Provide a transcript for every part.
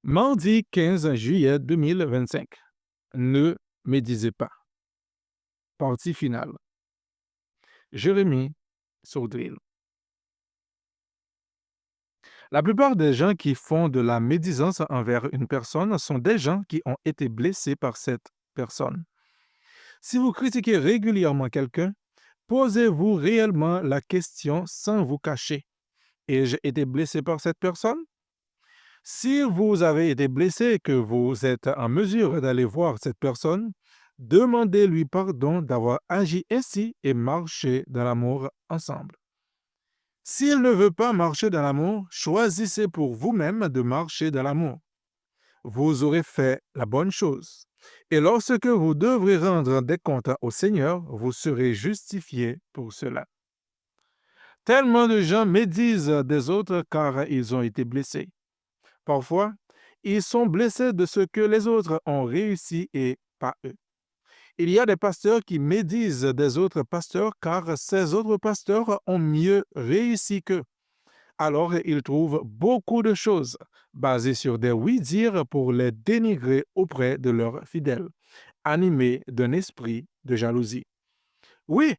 Mardi 15 juillet 2025. Ne médisez pas. Partie finale. Jérémie Sourdril. La plupart des gens qui font de la médisance envers une personne sont des gens qui ont été blessés par cette personne. Si vous critiquez régulièrement quelqu'un, posez-vous réellement la question sans vous cacher. Ai-je été blessé par cette personne? Si vous avez été blessé et que vous êtes en mesure d'aller voir cette personne, demandez-lui pardon d'avoir agi ainsi et marchez dans l'amour ensemble. S'il ne veut pas marcher dans l'amour, choisissez pour vous-même de marcher dans l'amour. Vous aurez fait la bonne chose. Et lorsque vous devrez rendre des comptes au Seigneur, vous serez justifié pour cela. Tellement de gens médisent des autres car ils ont été blessés. Parfois, ils sont blessés de ce que les autres ont réussi et pas eux. Il y a des pasteurs qui médisent des autres pasteurs car ces autres pasteurs ont mieux réussi qu'eux. Alors, ils trouvent beaucoup de choses basées sur des oui-dire pour les dénigrer auprès de leurs fidèles, animés d'un esprit de jalousie. Oui,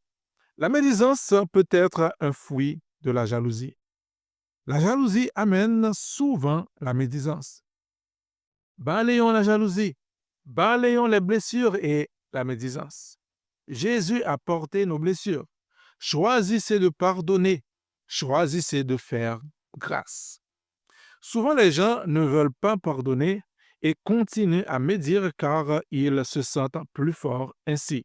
la médisance peut être un fruit de la jalousie. La jalousie amène souvent la médisance. Balayons la jalousie, balayons les blessures et la médisance. Jésus a porté nos blessures. Choisissez de pardonner, choisissez de faire grâce. Souvent, les gens ne veulent pas pardonner et continuent à médire car ils se sentent plus forts ainsi.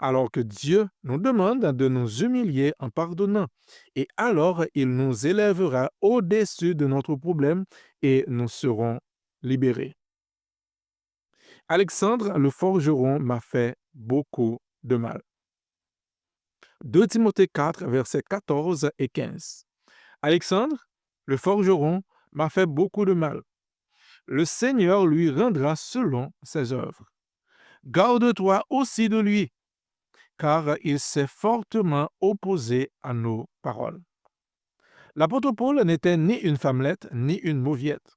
Alors que Dieu nous demande de nous humilier en pardonnant, et alors il nous élèvera au-dessus de notre problème et nous serons libérés. Alexandre le forgeron m'a fait beaucoup de mal. 2 Timothée 4, versets 14 et 15. Alexandre le forgeron m'a fait beaucoup de mal. Le Seigneur lui rendra selon ses œuvres. Garde-toi aussi de lui, car il s'est fortement opposé à nos paroles. L'apôtre Paul n'était ni une femmelette, ni une mauviette.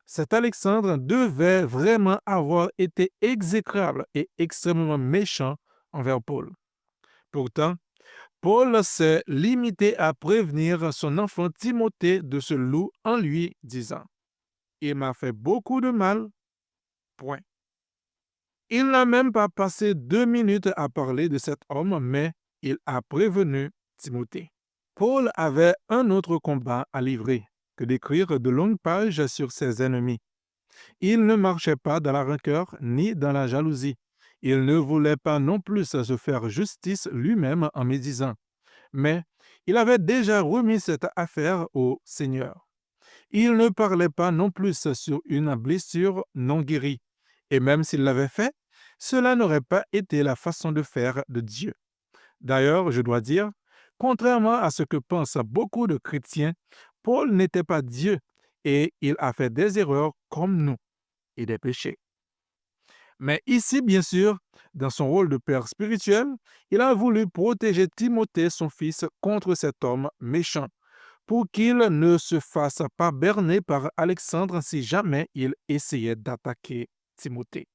Cet Alexandre devait vraiment avoir été exécrable et extrêmement méchant envers Paul. Pourtant, Paul s'est limité à prévenir son enfant Timothée de ce loup en lui disant « Il m'a fait beaucoup de mal, point ». Il n'a même pas passé 2 minutes à parler de cet homme, mais il a prévenu Timothée. Paul avait un autre combat à livrer que d'écrire de longues pages sur ses ennemis. Il ne marchait pas dans la rancœur ni dans la jalousie. Il ne voulait pas non plus se faire justice lui-même en médisant. Mais il avait déjà remis cette affaire au Seigneur. Il ne parlait pas non plus sur une blessure non guérie. Et même s'il l'avait fait, cela n'aurait pas été la façon de faire de Dieu. D'ailleurs, je dois dire, contrairement à ce que pensent beaucoup de chrétiens, Paul n'était pas Dieu et il a fait des erreurs comme nous et des péchés. Mais ici, bien sûr, dans son rôle de père spirituel, il a voulu protéger Timothée, son fils, contre cet homme méchant, pour qu'il ne se fasse pas berner par Alexandre si jamais il essayait d'attaquer Timothée.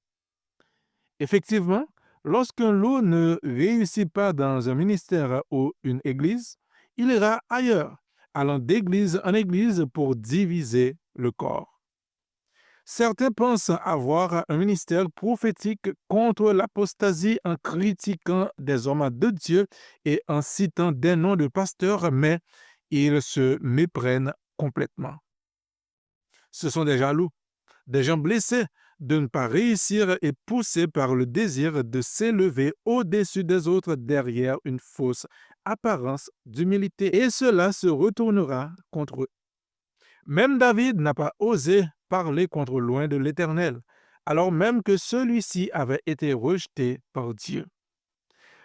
Effectivement, lorsqu'un loup ne réussit pas dans un ministère ou une église, il ira ailleurs, allant d'église en église pour diviser le corps. Certains pensent avoir un ministère prophétique contre l'apostasie en critiquant des hommes de Dieu et en citant des noms de pasteurs, mais ils se méprennent complètement. Ce sont des jaloux, des gens blessés de ne pas réussir et poussés par le désir de s'élever au-dessus des autres derrière une fausse apparence d'humilité. Et cela se retournera contre eux. Même David n'a pas osé parler contre loin de l'Éternel, alors même que celui-ci avait été rejeté par Dieu.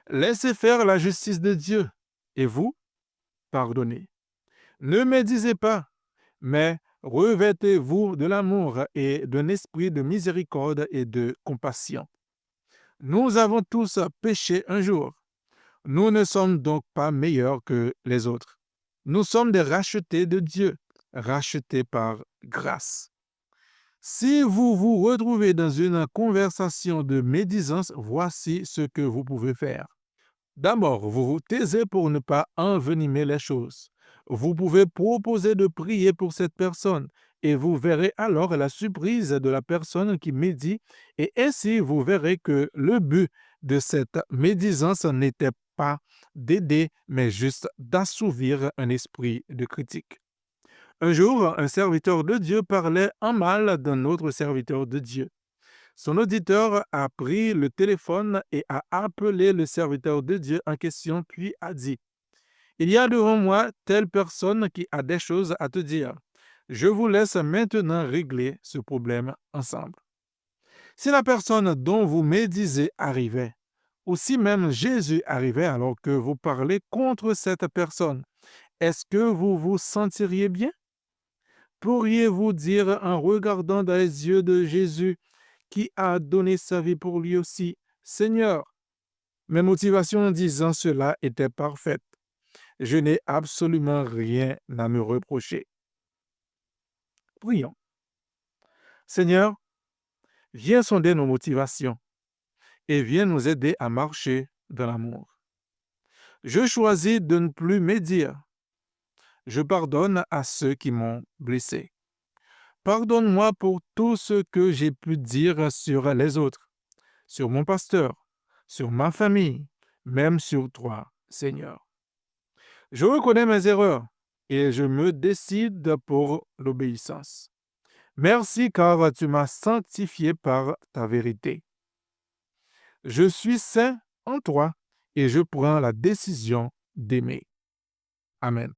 Laissez faire la justice de Dieu, et vous, pardonnez. Ne médisez pas, mais revêtez-vous de l'amour et d'un esprit de miséricorde et de compassion. Nous avons tous péché un jour. Nous ne sommes donc pas meilleurs que les autres. Nous sommes des rachetés de Dieu, rachetés par grâce. Si vous vous retrouvez dans une conversation de médisance, voici ce que vous pouvez faire. D'abord, vous vous taisez pour ne pas envenimer les choses. Vous pouvez proposer de prier pour cette personne et vous verrez alors la surprise de la personne qui médit et ainsi vous verrez que le but de cette médisance n'était pas d'aider, mais juste d'assouvir un esprit de critique. Un jour, un serviteur de Dieu parlait en mal d'un autre serviteur de Dieu. Son auditeur a pris le téléphone et a appelé le serviteur de Dieu en question, puis a dit, il y a devant moi telle personne qui a des choses à te dire. Je vous laisse maintenant régler ce problème ensemble. Si la personne dont vous médisez arrivait, ou si même Jésus arrivait alors que vous parlez contre cette personne, est-ce que vous vous sentiriez bien? Pourriez-vous dire en regardant dans les yeux de Jésus, qui a donné sa vie pour lui aussi, Seigneur, mes motivations en disant cela étaient parfaites. Je n'ai absolument rien à me reprocher. Prions. Seigneur, viens sonder nos motivations et viens nous aider à marcher dans l'amour. Je choisis de ne plus médire. Je pardonne à ceux qui m'ont blessé. Pardonne-moi pour tout ce que j'ai pu dire sur les autres, sur mon pasteur, sur ma famille, même sur toi, Seigneur. Je reconnais mes erreurs et je me décide pour l'obéissance. Merci car tu m'as sanctifié par ta vérité. Je suis saint en toi et je prends la décision d'aimer. Amen.